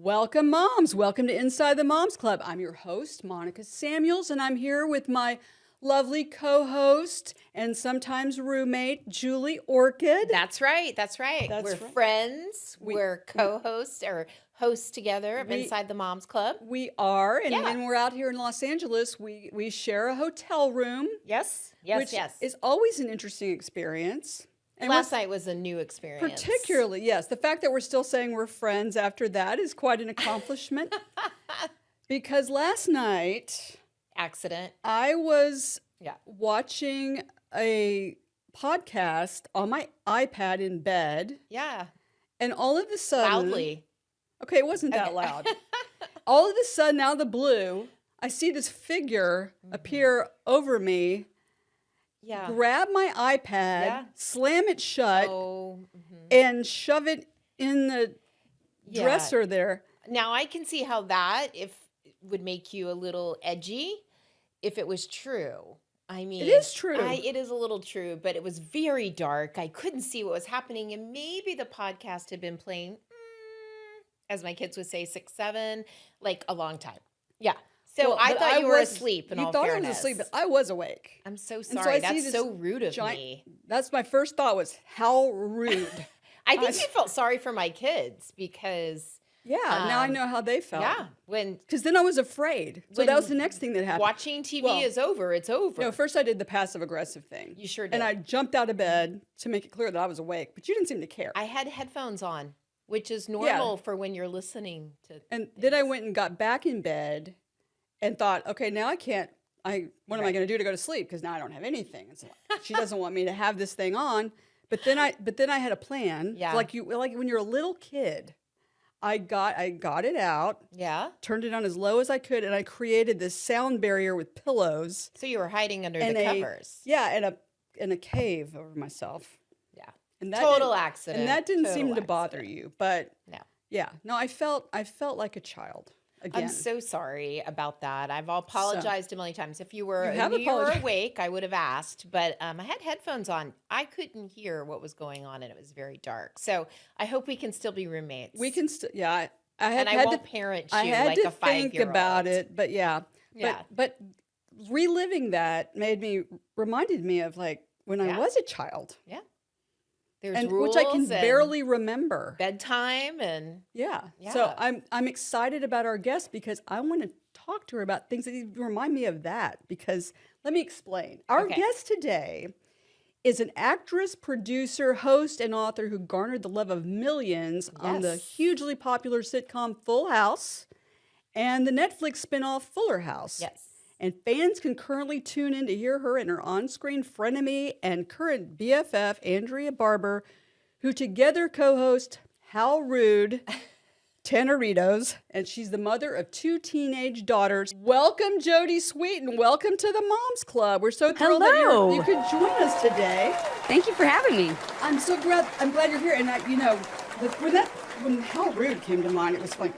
Welcome, moms. Welcome to Inside the Moms Club. I'm your host, Monica Samuels, and I'm here with my lovely co-host and sometimes roommate, Julie Orchid. That's right. We're friends. We're co-hosts or hosts together of Inside the Moms Club. We are, and when we're out here in Los Angeles, we share a hotel room. Yes. Which is always an interesting experience. And last night was a new experience. Particularly, yes. The fact that we're still saying we're friends after that is quite an accomplishment. Because last night... Accident. I was watching a podcast on my iPad in bed. Yeah. And all of a sudden... Loudly. Okay, it wasn't that loud. All of a sudden, out of the blue, I see this figure appear over me. Yeah. Grab my iPad, slam it shut, and shove it in the dresser there. Now, I can see how that would make you a little edgy if it was true. I mean, it is true. It is a little true, but it was very dark. I couldn't see what was happening, and maybe the podcast had been playing, as my kids would say, 6, 7, like a long time. Yeah. So I thought you were asleep, in all fairness. You thought I was asleep, but I was awake. I'm so sorry. That's so rude of me. That's my first thought was, how rude. I think you felt sorry for my kids because... now I know how they felt. Yeah. Because then I was afraid. So that was the next thing that happened. Watching TV is over. It's over. No, first I did the passive-aggressive thing. You sure did. And I jumped out of bed to make it clear that I was awake, but you didn't seem to care. I had headphones on, which is normal for when you're listening to And then I went and got back in bed and thought, okay, now I can't, what am I going to do to go to sleep? Because now I don't have anything. It's like, she doesn't want me to have this thing on. But then I had a plan. Yeah. Like when you're a little kid, I got it out. Yeah. Turned it on as low as I could, and I created this sound barrier with pillows. So you were hiding under the covers. Yeah, and a cave over myself. Yeah. And that total accident. And that didn't seem to bother you, but no. Yeah. No, I felt like a child. Again. I'm so sorry about that. I've apologized a million times. If you were awake, I would have asked. But I had headphones on. I couldn't hear what was going on, and it was very dark. So I hope we can still be roommates. We can still, I won't parent you like a 5-year-old. I had to think about it, but yeah. But reliving that reminded me of like when I was a child. Yeah. There's rules, which I can barely remember. Bedtime and So I'm excited about our guest because I want to talk to her about things that remind me of that. Because let me explain. Our guest today is an actress, producer, host, and author who garnered the love of millions on the hugely popular sitcom Full House and the Netflix spinoff Fuller House. Yes. And fans can currently tune in to hear her and her on-screen frenemy and current BFF, Andrea Barber, who together co-host How Rude, Teneritos, and she's the mother of 2 teenage daughters. Welcome, Jodie Sweetin. Welcome to the Moms Club. We're so thrilled that you could join us today. Thank you for having me. I'm so glad. I'm glad you're here. And when How Rude came to mind, it was like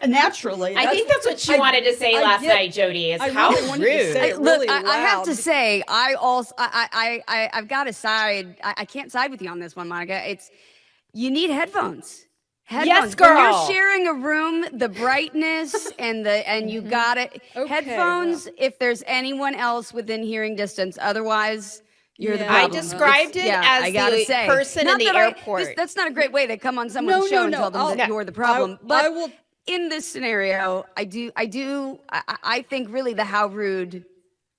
naturally. I think that's what she wanted to say last night, Jodie. Is how rude. Look, I have to say, I've got to side. I can't side with you on this one, Monica. You need headphones. Yes, girl. When you're sharing a room, the brightness and you got it. Okay, headphones. If there's anyone else within hearing distance, otherwise. You're the problem. I described it as the person in the airport. That's not a great way to come on someone's show and tell them that you're the problem. But in this scenario, I think really the how rude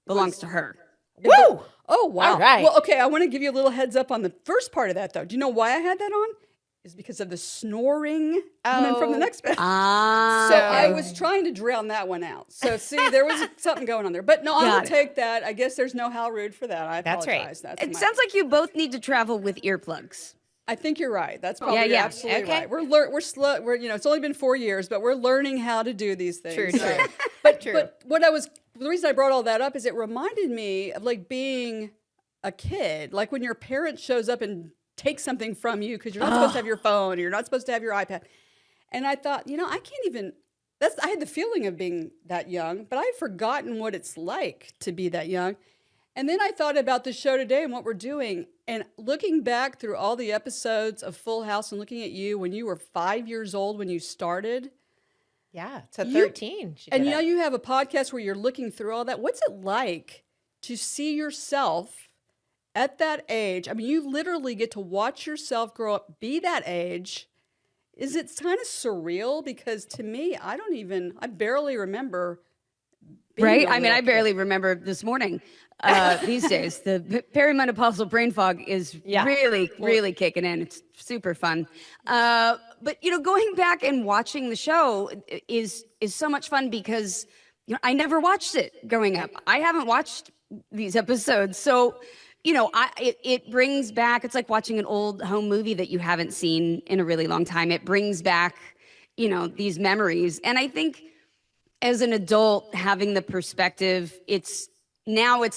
belongs to her. Woo! Oh, wow. All right. Well, okay, I want to give you a little heads up on the first part of that, though. Do you know why I had that on? Is because of the snoring coming from the next bed. So I was trying to drown that one out. So see, there was something going on there. But no, I'm going to take that. I guess there's no how rude for that. I apologize. That's right. It sounds like you both need to travel with earplugs. I think you're right. That's probably absolutely right. We're slow. It's only been 4 years, but we're learning how to do these things. True. But the reason I brought all that up is it reminded me of like being a kid, like when your parent shows up and takes something from you because you're not supposed to have your phone, or you're not supposed to have your iPad. And I thought, I can't even. I had the feeling of being that young, but I'd forgotten what it's like to be that young. And then I thought about the show today and what we're doing. And looking back through all the episodes of Full House and looking at you when you were 5 years old when you started, Yeah, to 13. And you know, you have a podcast where you're looking through all that. What's it like to see yourself at that age? I mean, you literally get to watch yourself grow up, be that age. Is it kind of surreal? Because to me, I barely remember being right? a I mean, little I barely remember this morning. These days, the perimenopausal brain fog is really kicking in. It's super fun. But you know, going back and watching the show is so much fun because you know I never watched it growing up. I haven't watched these episodes, so you know, it brings back. It's like watching an old home movie that you haven't seen in a really long time. It brings back, you know, these memories, and I think as an adult having the perspective, it's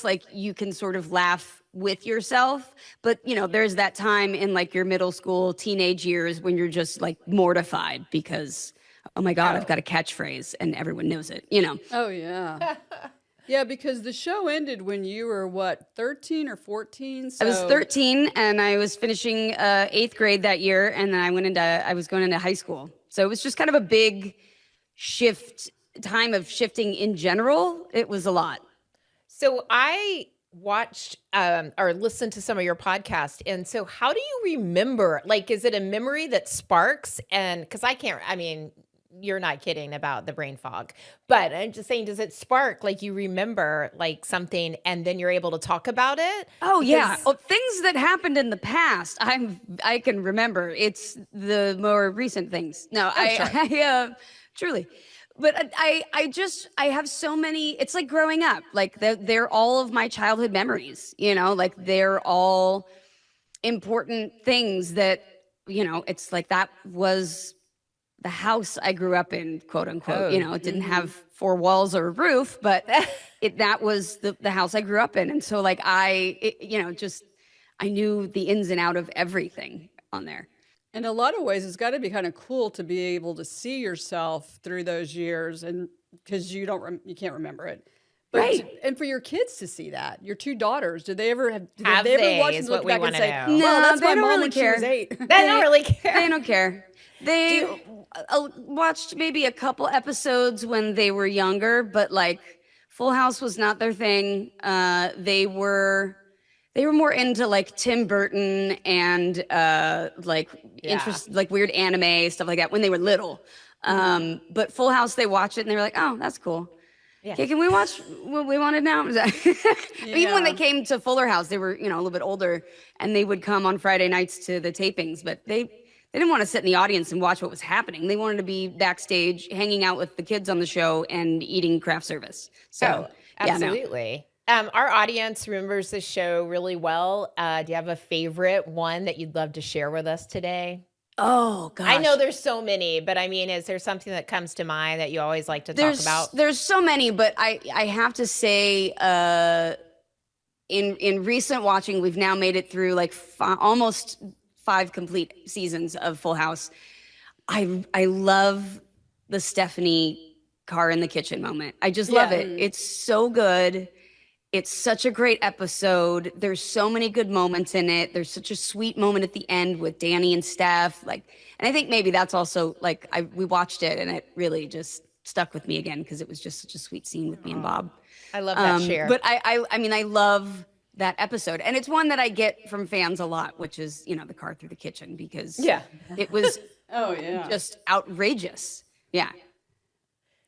like you can sort of laugh with yourself, but you know there's that time in like your middle school teenage years when you're just like mortified because oh my god, I've got a catchphrase and everyone knows it, you know. Oh yeah. Yeah, because the show ended when you were what, 13 or 14? So... I was 13 and I was finishing 8th grade that year, and then I was going into high school, so it was just kind of a big time of shifting in general. It was a lot. So I watched or listened to some of your podcast. And so how do you remember? Like, is it a memory that sparks? And because I mean, you're not kidding about the brain fog, but I'm just saying, does it spark? Like you remember like something and then you're able to talk about it? Oh, yeah. Oh, things that happened in the past, I can remember. It's the more recent things. No, I truly. But I have so many, it's like growing up, like they're all of my childhood memories, you know, like they're all important things that, you know, it's like that was the house I grew up in, quote unquote. You know, it didn't have 4 walls or a roof, but that was the house I grew up in. And so like I knew the ins and out of everything on there. In a lot of ways, it's got to be kind of cool to be able to see yourself through those years, and because you can't remember it, but right? And for your kids to see that, your 2 daughters, did they ever watch and look back and say, "No, that's my mom really when she was 8." They don't really care. They don't care. They watched maybe a couple episodes when they were younger, but like Full House was not their thing. They were more into like Tim Burton and like weird anime stuff like that when they were little. But Full House, they watched it and they were like, "Oh, that's cool. Yeah. Okay, can we watch what we wanted now?" Even when they came to Fuller House, they were, you know, a little bit older, and they would come on Friday nights to the tapings, but they didn't want to sit in the audience and watch what was happening. They wanted to be backstage, hanging out with the kids on the show and eating craft service. So, absolutely. Our audience remembers this show really well. Do you have a favorite one that you'd love to share with us today? Oh, gosh. I know there's so many, but I mean, is there something that comes to mind that you always like to talk about? There's so many, but I have to say, in recent watching, we've now made it through like almost 5 complete seasons of Full House. I love the Stephanie car in the kitchen moment. I just love it. It's so good. It's such a great episode. There's so many good moments in it. There's such a sweet moment at the end with Danny and Steph. Like, and I think maybe that's also like we watched it and it really just stuck with me again because it was just such a sweet scene with me and Bob. I love that share. But I mean, I love that episode, and it's one that I get from fans a lot, which is, you know, the car through the kitchen, because it was just outrageous. Yeah.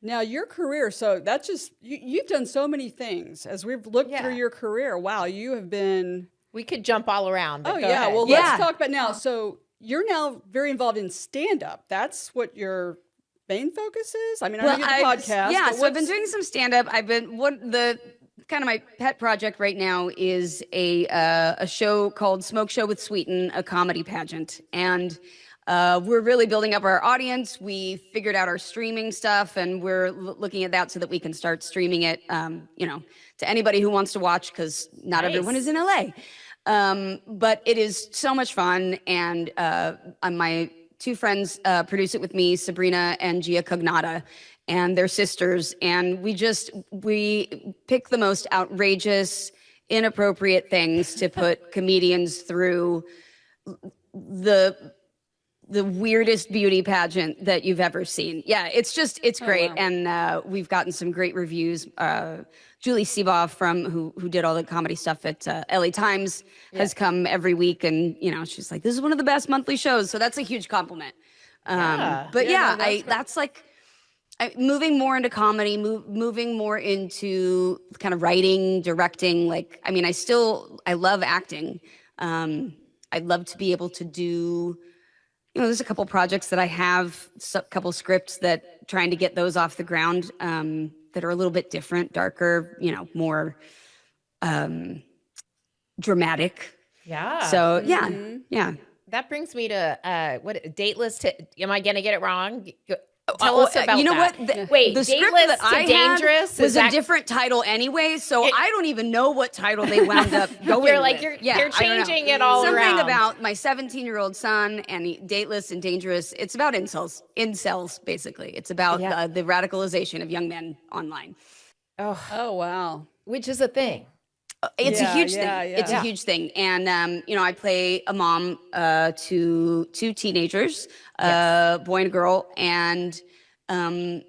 Now your career, so that's just, you've done so many things as we've looked through your career. Wow, you have been. We could jump all around. Well, let's talk about now. So you're now very involved in stand-up. That's what your main focus is? I mean, I know you have a podcast. Yeah, so I've been doing some stand-up. Kind of my pet project right now is a show called Smoke Show with Sweetin, a comedy pageant. And we're really building up our audience. We figured out our streaming stuff, and we're looking at that so that we can start streaming it, you know, to anybody who wants to watch, because not everyone is in LA. But it is so much fun, and my 2 friends produce it with me, Sabrina and Gia Cognata, and they're sisters, and we pick the most outrageous, inappropriate things to put comedians through the the weirdest beauty pageant that you've ever seen. Yeah, it's great. wow. And we've gotten some great reviews. Julie Seabaugh who did all the comedy stuff at LA Times has come every week, and she's like, this is one of the best monthly shows. So that's a huge compliment. But Yeah, no, that's like moving more into comedy, moving more into kind of writing, directing. Like, I mean, I love acting. I'd love to be able to do, there's a couple projects that I have, a couple scripts that trying to get those off the ground that are a little bit different, darker, more dramatic. Yeah. So yeah. That brings me to what dateless to, am I going to get it wrong? Tell us about what? Wait, the script dateless that I to dangerous had was a different title anyway, so I don't even know what title they wound up going You're like, with. you're changing it all Something around. about my 17-year-old son and dateless and dangerous. It's about incels basically. It's about the radicalization of young men online. Oh, wow. Which is a thing. It's a huge thing. Yeah. It's a huge thing. And, I play a mom to two teenagers, a boy and a girl. And, the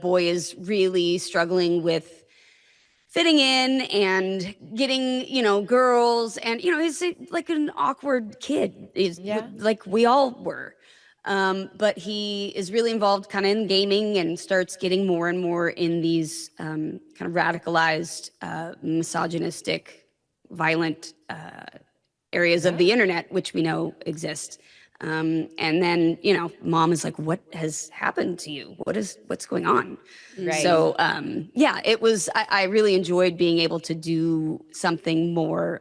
boy is really struggling with fitting in and getting, girls. And, he's like an awkward kid. He's like we all were. But he is really involved kind of in gaming and starts getting more and more in these kind of radicalized, misogynistic, violent areas of the internet, which we know exist. And then, mom is like, what has happened to you? What's going on? Right. So, it was, I really enjoyed being able to do something more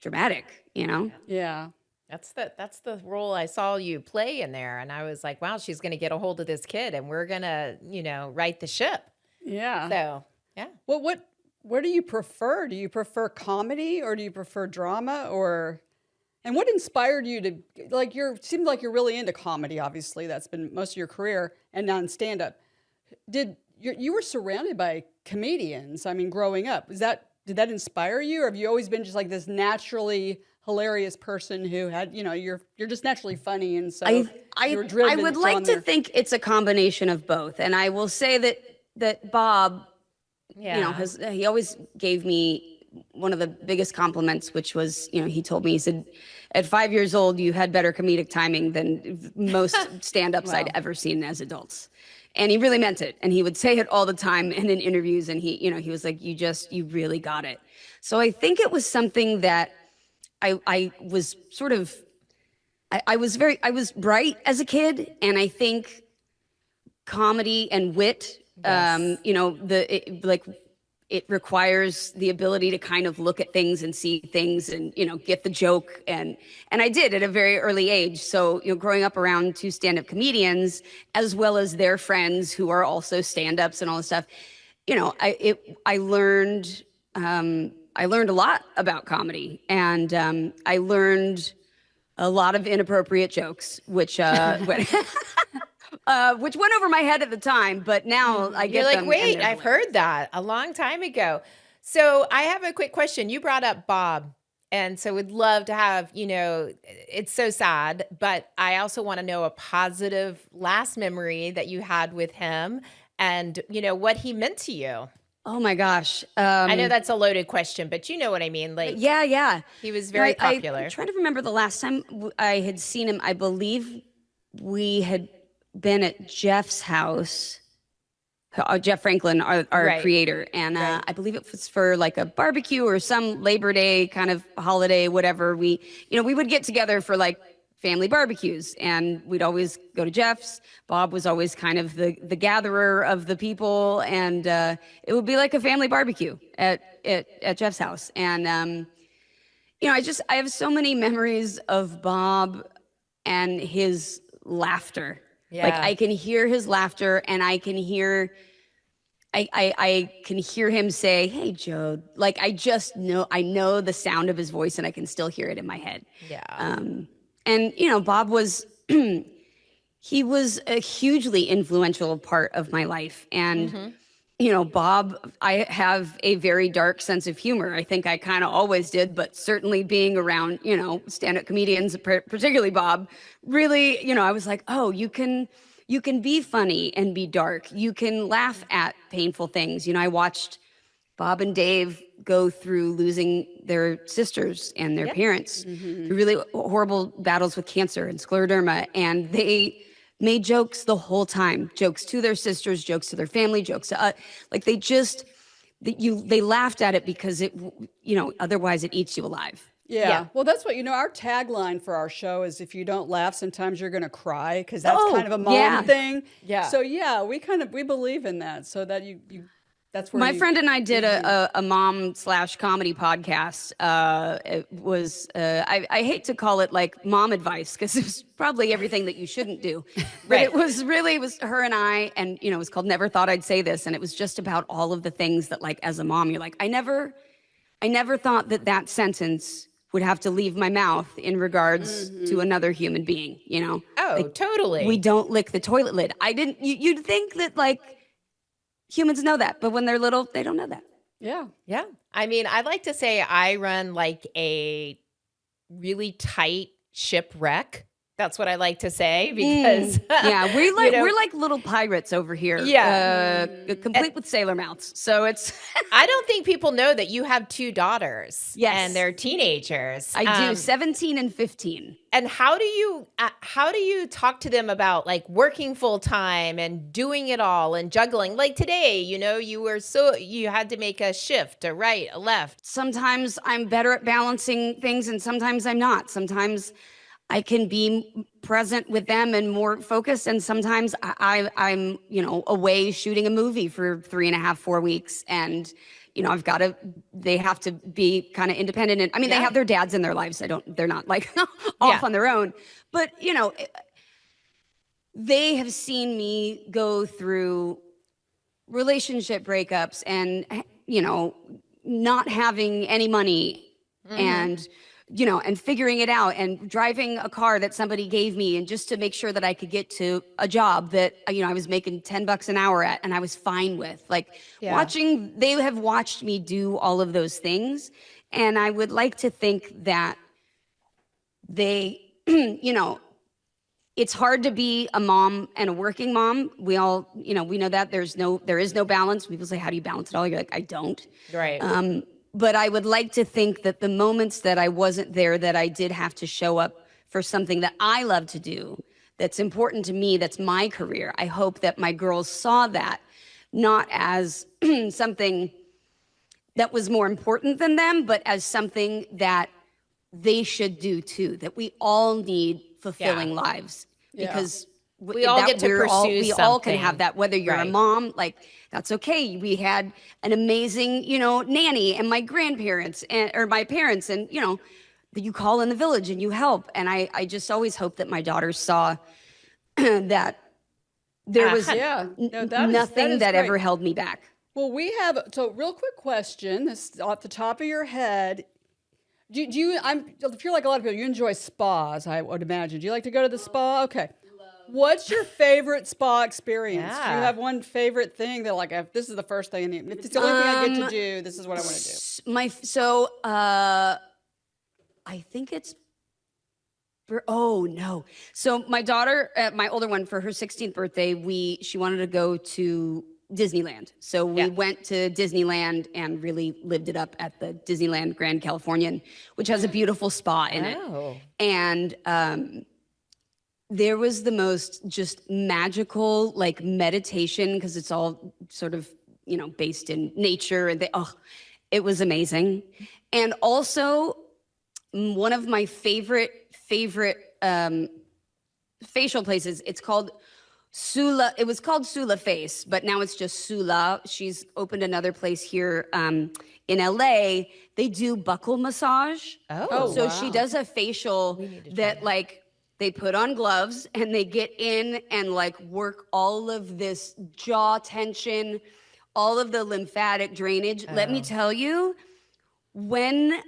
dramatic, Yeah. That's the role I saw you play in there. And I was like, wow, she's going to get a hold of this kid and we're going to, right the ship. Yeah. So, yeah. Well, what do you prefer? Do you prefer comedy or do you prefer drama and what inspired you to, seemed like you're really into comedy, obviously. That's been most of your career and now in stand-up. You were surrounded by comedians, I mean, growing up. Did that inspire you? Or have you always been just like this naturally hilarious person who had, you're just naturally funny, and so you were driven? I would like to think it's a combination of both, and I will say that Bob, he always gave me one of the biggest compliments, which was, he told me, he said, at 5 years old, you had better comedic timing than most stand-ups I'd ever seen as adults. And he really meant it. And he would say it all the time and in interviews. And he was like, you really got it. So I think it was something that I was sort of, I was bright as a kid. And I think comedy and wit, it requires the ability to kind of look at things and see things and, get the joke. And I did at a very early age. So, growing up around two stand-up comedians, as well as their friends who are also stand-ups and all this stuff, I learned a lot about comedy, and I learned a lot of inappropriate jokes, which which went over my head at the time, but now I get them. You're like, wait, I've heard that a long time ago. So I have a quick question. You brought up Bob, and so would love to have, it's so sad, but I also want to know a positive last memory that you had with him and, what he meant to you. Oh my gosh. I know that's a loaded question, but you know what I mean? Like, yeah. He was very popular. I'm trying to remember the last time I had seen him. I believe we had been at Jeff's house, Jeff Franklin, our creator. And I believe it was for like a barbecue or some Labor Day kind of holiday, whatever. We would get together for like family barbecues, and we'd always go to Jeff's. Bob was always kind of the gatherer of the people, and it would be like a family barbecue at Jeff's house. And I have so many memories of Bob and his laughter. Yeah. Like I can hear his laughter, and I can hear him say, "Hey, Joe." Like I know the sound of his voice, and I can still hear it in my head. Yeah. And Bob was he was a hugely influential part of my life, and Bob, I have a very dark sense of humor. I think I kind of always did, but certainly being around, stand-up comedians, particularly Bob, really, I was like, oh, you can be funny and be dark. You can laugh at painful things. I watched Bob and Dave go through losing their sisters and their parents through really horrible battles with cancer and scleroderma. And they made jokes the whole time, jokes to their sisters, jokes to their family, jokes to like they laughed at it because otherwise it eats you alive. Yeah. Well, that's what, our tagline for our show is if you don't laugh, sometimes you're going to cry, because that's kind of a mom thing. Yeah. So yeah, we believe in that, so that that's where my friend and I did a mom/comedy podcast. It was, I hate to call it like mom advice, because it was probably everything that you shouldn't do. But it was her and I, and, it was called Never Thought I'd Say This. And it was just about all of the things that, like, as a mom, you're like, I never thought that sentence would have to leave my mouth in regards to another human being, Oh, like, totally. we don't lick the toilet lid. You'd think that, like, humans know that, but when they're little, they don't know that. Yeah. Yeah. I mean, I like to say I run like a really tight shipwreck. That's what I like to say, because yeah, we're like little pirates over here. Yeah. Complete with sailor mouths. So it's I don't think people know that you have 2 daughters. Yes. And they're teenagers. I do, 17 and 15. And how do you talk to them about, like, working full time and doing it all and juggling? Like today, you had to make a shift, a right, a left. Sometimes I'm better at balancing things, and sometimes I'm not. Sometimes I can be present with them and more focused, and sometimes I'm away shooting a movie for 3.5, 4 weeks, and they have to be kind of independent. And I mean, they have their dads in their lives. They're not like off on their own, but they have seen me go through relationship breakups and, not having any money and figuring it out, and driving a car that somebody gave me, and just to make sure that I could get to a job that, I was making $10 an hour at, and I was fine with. Like, they have watched me do all of those things. And I would like to think that they, it's hard to be a mom and a working mom. We all, we know that there is no balance. People say, how do you balance it all? You're like, I don't. Right. But I would like to think that the moments that I wasn't there, that I did have to show up for something that I love to do, that's important to me, that's my career. I hope that my girls saw that not as something that was more important than them, but as something that they should do too, that we all need fulfilling lives, because we all get to pursue we all can have that, whether you're a mom, like, that's okay. We had an amazing, nanny, and my grandparents or my parents, and, that you call in the village and you help. And I just always hope that my daughters saw that there was nothing that ever held me back. Well, real quick question, this off the top of your head. If you're like a lot of people, you enjoy spas, I would imagine. Do you like to go to the spa? Okay. What's your favorite spa experience? Do you have one favorite thing that, like, if this is the first thing, if it's the only thing I get to do, this is what I want to do? I think it's, So my daughter, my older one, for her 16th birthday, she wanted to go to Disneyland. So we went to Disneyland and really lived it up at the Disneyland Grand Californian, which has a beautiful spa in it. And there was the most just magical, like, meditation, because it's all sort of, based in nature, and it was amazing. And also, one of my favorite facial places, it's called Sula. It was called Sula Face, but now it's just Sula. She's opened another place here in LA. They do buccal massage. So she does a facial that, like, they put on gloves and they get in and, like, work all of this jaw tension, all of the lymphatic drainage. Let me tell you, when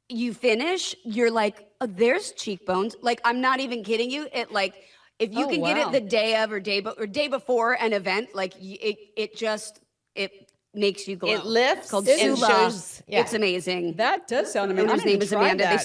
you finish, you're like, oh, there's cheekbones. Like, I'm not even kidding you. It, like, if you can get it the day of or day before an event, like, it it makes you glow. It lifts It's called and Sula. shows- yeah. It's amazing. That does sound amazing. Owner's I need name to is try Amanda. that.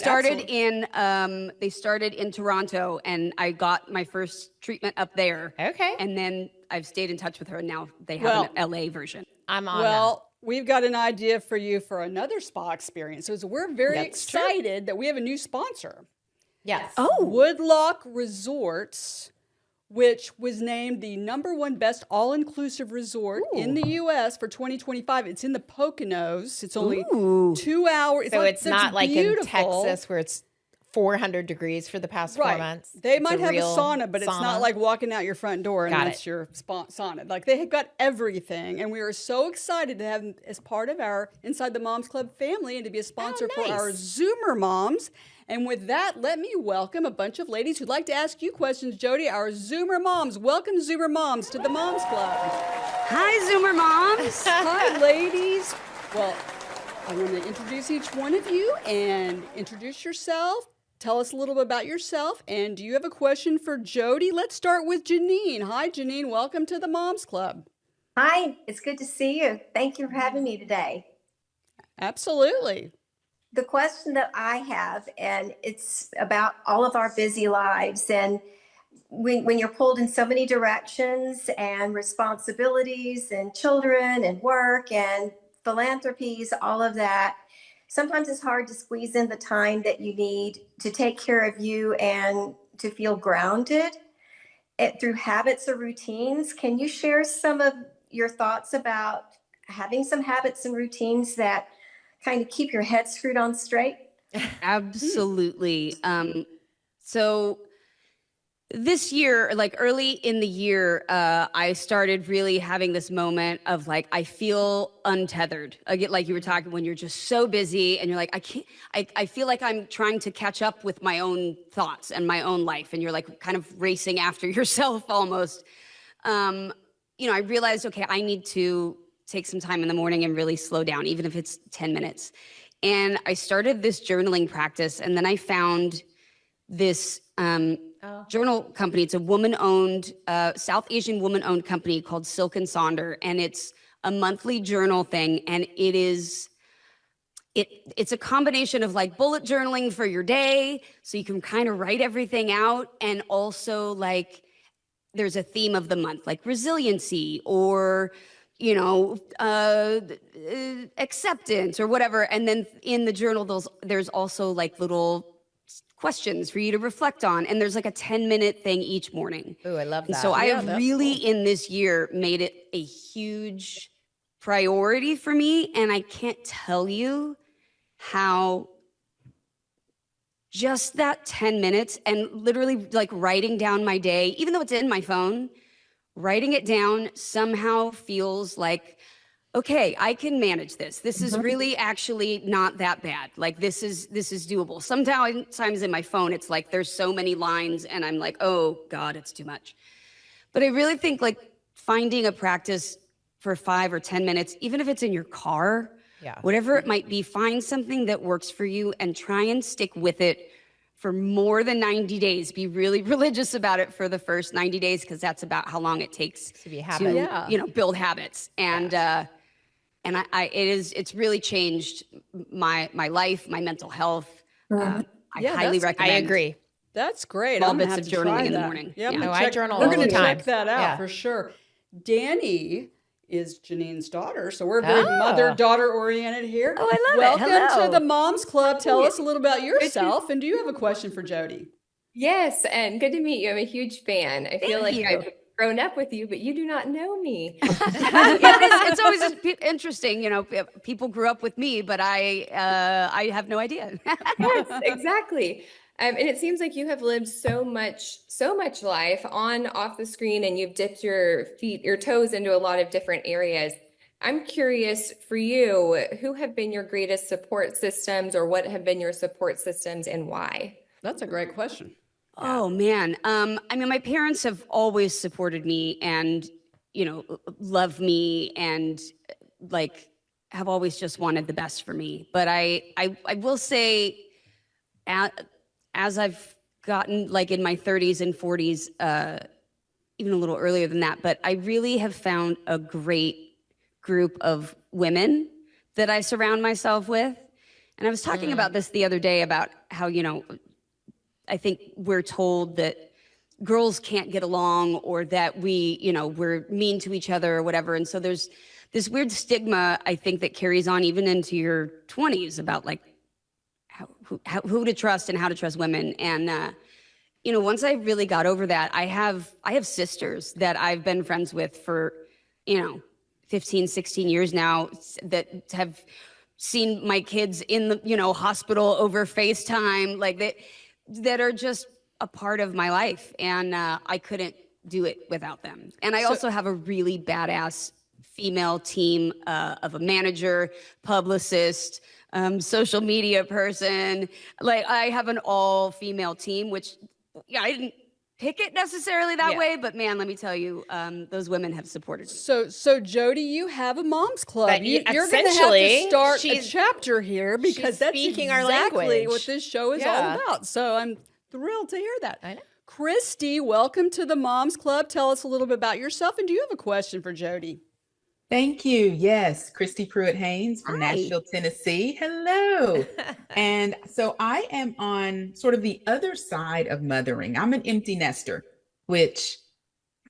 They started in Toronto, and I got my first treatment up there. Okay. And then I've stayed in touch with her, and now they have an LA version. I'm on Well, we've got an idea for you for another spa experience. So we're very excited that we have a new sponsor. that. Yes. Oh, Woodlock Resorts, which was named the #1 best all-inclusive resort in the U.S. for 2025. It's in the Poconos. It's only 2 hours. So it's not like beautiful. in Texas where it's 400 degrees for the past 4 months. They It's might have a real sauna, but it's not like walking out your front door and Got that's it. your sauna. Like they have got everything. And we are so excited to have them as part of our Inside the Moms Club family and to be a sponsor for our nice. Zoomer moms. And with that, let me welcome a bunch of ladies who'd like to ask you questions, Jodie, our Zoomer moms. Welcome, Zoomer moms, to the Moms Club. hi, Zoomer moms. Hi, ladies. Well, I want to introduce each one of you and introduce yourself. Tell us a little bit about yourself. And do you have a question for Jodie? Let's start with Janine. Hi, Janine. Welcome to the Moms Club. Hi, it's good to see you. Thank you for having me today. Absolutely. The question that I have, and it's about all of our busy lives, and when you're pulled in so many directions and responsibilities and children and work and philanthropies, all of that, sometimes it's hard to squeeze in the time that you need to take care of you and to feel grounded through habits or routines. Can you share some of your thoughts about having some habits and routines that kind of keep your head screwed on straight? Absolutely. So this year, like early in the year, I started really having this moment of like, I feel untethered. I get like you were talking when you're just so busy and you're like, I feel like I'm trying to catch up with my own thoughts and my own life. And you're like kind of racing after yourself almost. I realized, okay, I need to take some time in the morning and really slow down, even if it's 10 minutes. And I started this journaling practice, and then I found this journal company. It's a woman-owned, South Asian woman-owned company called Silk and Sonder, and it's a monthly journal thing, and it's a combination of like bullet journaling for your day, so you can kind of write everything out, and also like there's a theme of the month, like resiliency or acceptance or whatever. And then in the journal, there's also like little questions for you to reflect on. And there's like a 10-minute thing each morning. Ooh, I love that. And so I have that's really cool. in this year made it a huge priority for me. And I can't tell you how just that 10 minutes and literally like writing down my day, even though it's in my phone, writing it down somehow feels like, okay, I can manage this. This is really actually not that bad. Like this is doable. Sometimes in my phone, it's like there's so many lines and I'm like, oh God, it's too much. But I really think like finding a practice for 5 or 10 minutes, even if it's in your car, whatever it might be, find something that works for you and try and stick with it for more than 90 days. Be really religious about it for the first 90 days, because that's about how long it takes To be a habit. to build habits. And it's really changed my life, my mental health. I highly recommend. I agree. That's great. Small I'm gonna bits have of to try journaling in the that. morning. Yep, Yeah. we'll No, I check- journal We're all going the to time. check that out Yeah. for sure. Danny is Janine's daughter, so we're very mother-daughter oriented here. Oh, I love it. Welcome Hello. to the Moms Club. Tell us a little about yourself, and do you have a question for Jodie? Yes, and good to meet you. I'm a huge fan. I feel like you. I've grown up with you, but you do not know me. It's always interesting, people grew up with me, but I have no idea. Yes, exactly. And it seems like you have lived so much life on, off the screen, and you've dipped your toes into a lot of different areas. I'm curious for you, who have been your greatest support systems, or what have been your support systems and why? That's a great question. Oh man. My parents have always supported me and, love me and like have always just wanted the best for me. But I will say as I've gotten like in my 30s and 40s, even a little earlier than that, but I really have found a great group of women that I surround myself with. And I was talking about this the other day about how, I think we're told that girls can't get along or that we're mean to each other or whatever. And so there's this weird stigma, I think, that carries on even into your 20s about like who to trust and how to trust women. And, once I really got over that, I have sisters that I've been friends with for, 15, 16 years now that have seen my kids in the, hospital over FaceTime, like that are just a part of my life. And I couldn't do it without them. And I also have a really badass female team of a manager, publicist, social media person. Like I have an all female team, which I didn't pick it necessarily that way, but man, let me tell you, those women have supported me. So Jodie, you have a mom's club. But You're going to have to start a she's- chapter here because that's speaking our exactly language. what this show is all about. So I'm thrilled to hear that. I know. Christy, welcome to the Moms Club. Tell us a little bit about yourself, and do you have a question for Jodie? Thank you. Yes, Christy Pruitt-Haynes from Hi. Nashville, Tennessee. Hello. And so I am on sort of the other side of mothering. I'm an empty nester, which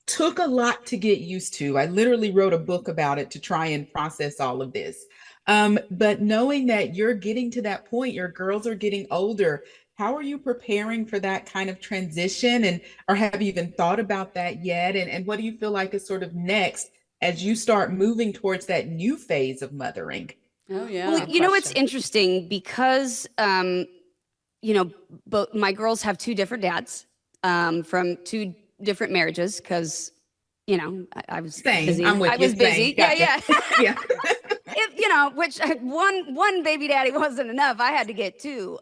took a lot to get used to. I literally wrote a book about it to try and process all of this. But knowing that you're getting to that point, your girls are getting older, how are you preparing for that kind of transition? Or have you even thought about that yet? And what do you feel like is sort of next as you start moving towards that new phase of mothering? Oh, yeah. Well, it's interesting because, both my girls have two different dads from two different marriages because, I was Same. busy. I'm with I you. was busy. Same. Gotcha. Yeah. Yeah. Which one baby daddy wasn't enough. I had to get two.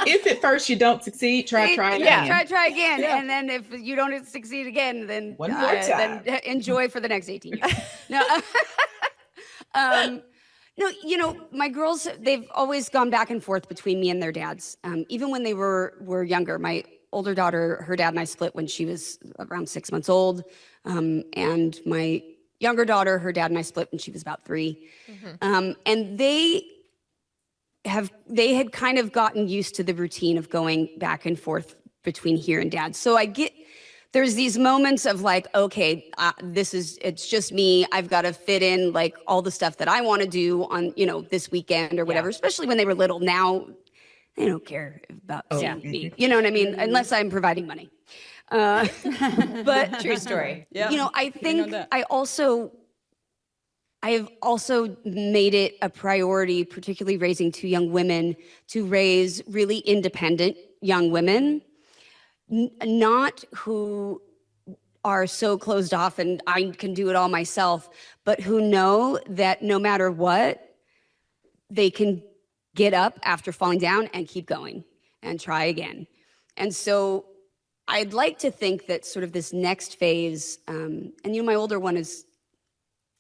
If at first you don't succeed, try again. Try again. Yeah. And then if you don't succeed again, then One more time. then enjoy for the next 18 years. No, my girls, they've always gone back and forth between me and their dads. Even when they were younger, my older daughter, her dad and I split when she was around 6 months old. And my younger daughter, her dad and I split when she was about 3. And they had kind of gotten used to the routine of going back and forth between here and dad. So there's these moments of like, okay, it's just me. I've got to fit in like all the stuff that I want to do on, this weekend or whatever, especially when they were little. Now they don't care about seeing me. You know what I mean? Unless I'm providing money. But True story. Yeah. I think I have also made it a priority, particularly raising 2 young women, to raise really independent young women, not who are so closed off and I can do it all myself, but who know that no matter what, they can get up after falling down and keep going and try again. And so I'd like to think that sort of this next phase, and my older one is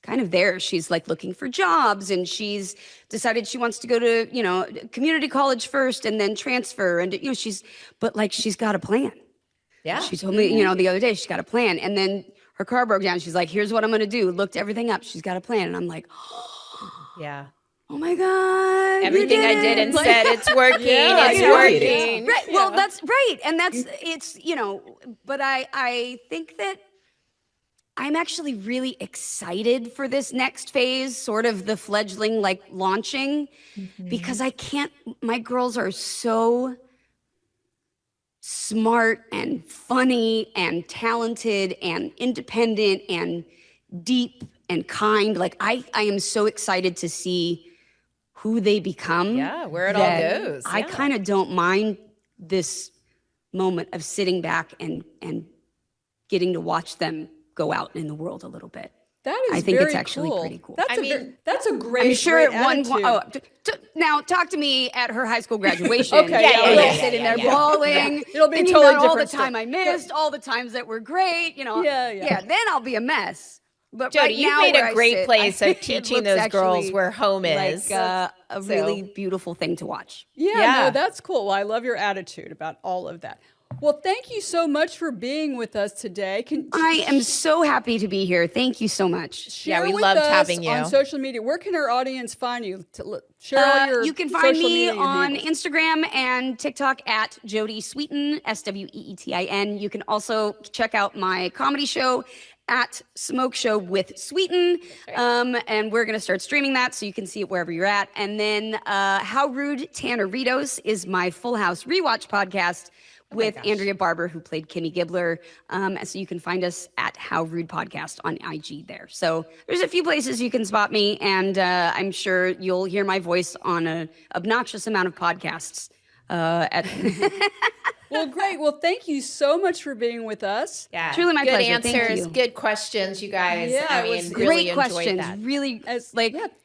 kind of there. She's like looking for jobs and she's decided she wants to go to, community college first and then transfer. And, she's got a plan. Yeah. She told me, the other day she's got a plan. And then her car broke down. She's like, here's what I'm going to do. Looked everything up. She's got a plan. And I'm like, Yeah. oh my God. Everything I did and said, it's working. Yeah, it's yeah. working. Right. Well, that's right. And it's, but I think that I'm actually really excited for this next phase, sort of the fledgling, like launching, because my girls are so smart and funny and talented and independent and deep and kind. Like I am so excited to see who they become. Yeah, where it all goes. I Yeah. kind of don't mind this moment of sitting back and getting to watch them go out in the world a little bit. That is I think very it's actually cool. pretty cool. That's a great. I'm sure great at one attitude. point. Now talk to me at her high school graduation. Okay, yeah, We'll yeah, sitting there bawling. It'll be thinking totally about all the different time I missed, all the times that were great. Yeah. Then I'll be a mess. But Jodie, right you've now made where a I great sit, place I of think it teaching looks those girls actually where home is. like a really beautiful thing to watch. Yeah, Yeah. no, that's cool. Well, I love your attitude about all of that. Well, thank you so much for being with us today. I am so happy to be here. Thank you so much. Share we with loved us having you. on social media. Where can our audience find you? Share all your You can find social me media on handles. Instagram and TikTok at Jodie Sweetin, Sweetin. You can also check out my comedy show at Smoke Show with Sweetin. And we're going to start streaming that so you can see it wherever you're at. And then How Rude Tanneritos is my Full House rewatch podcast with Andrea Barber, who played Kimmy Gibbler. And so you can find us at How Rude Podcast on IG there. So there's a few places you can spot me, and I'm sure you'll hear my voice on an obnoxious amount of podcasts. Well, great. Well, thank you so much for being with us. Yeah, Truly my good pleasure. answers, Thank you. good questions, you guys. Yeah, I it was mean, really Great enjoyed questions. that. Really,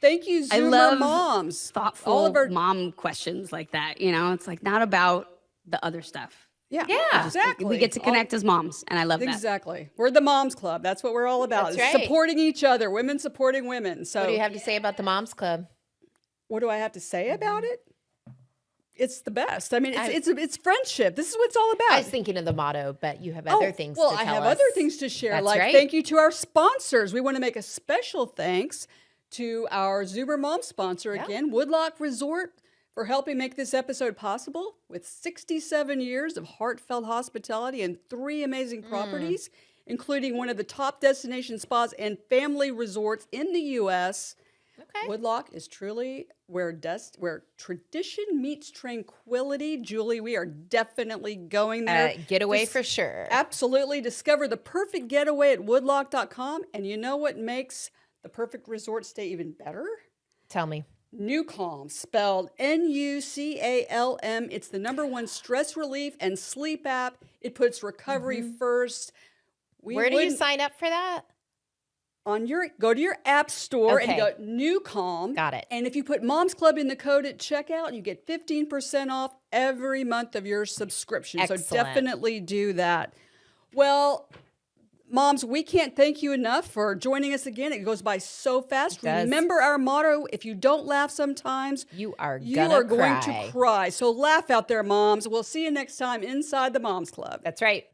Thank you, I Zoomer love moms. thoughtful All of our mom questions like that. You know, it's like not about the other stuff. Yeah, Exactly. We get to connect as moms, and I love that. Exactly. We're the Moms Club. That's what we're all about. That's right. Supporting each other, women supporting women. So What do you have to say about the Moms Club? what do I have to say about it? It's the best. I mean, it's friendship. This is what it's all about. I was thinking of the motto, but you have other things well, to tell I have us. other things to share. That's like right. thank you to our sponsors. We want to make a special thanks to our Zuber Mom sponsor again, Woodlock Resort, for helping make this episode possible. With 67 years of heartfelt hospitality and 3 amazing properties, including one of the top destination spas and family resorts in the U.S., Okay. Woodlock is truly where tradition meets tranquility. Julie, we are definitely going there. Getaway for sure. Absolutely. Discover the perfect getaway at woodlock.com. And you know what makes the perfect resort stay even better? Tell me. Nucalm, spelled Nucalm. It's the #1 stress relief and sleep app. It puts recovery first. Where do you sign up for that? Go to your app store and Okay. go Nucalm. Got it. And if you put Moms Club in the code at checkout, you get 15% off every month of your subscription. Excellent. So definitely do that. Well, moms, we can't thank you enough for joining us again. It goes by so fast. It does. Remember our motto, if you don't laugh sometimes, You are you gonna are going cry. to cry. So laugh out there, moms. We'll see you next time inside the Moms Club. That's right.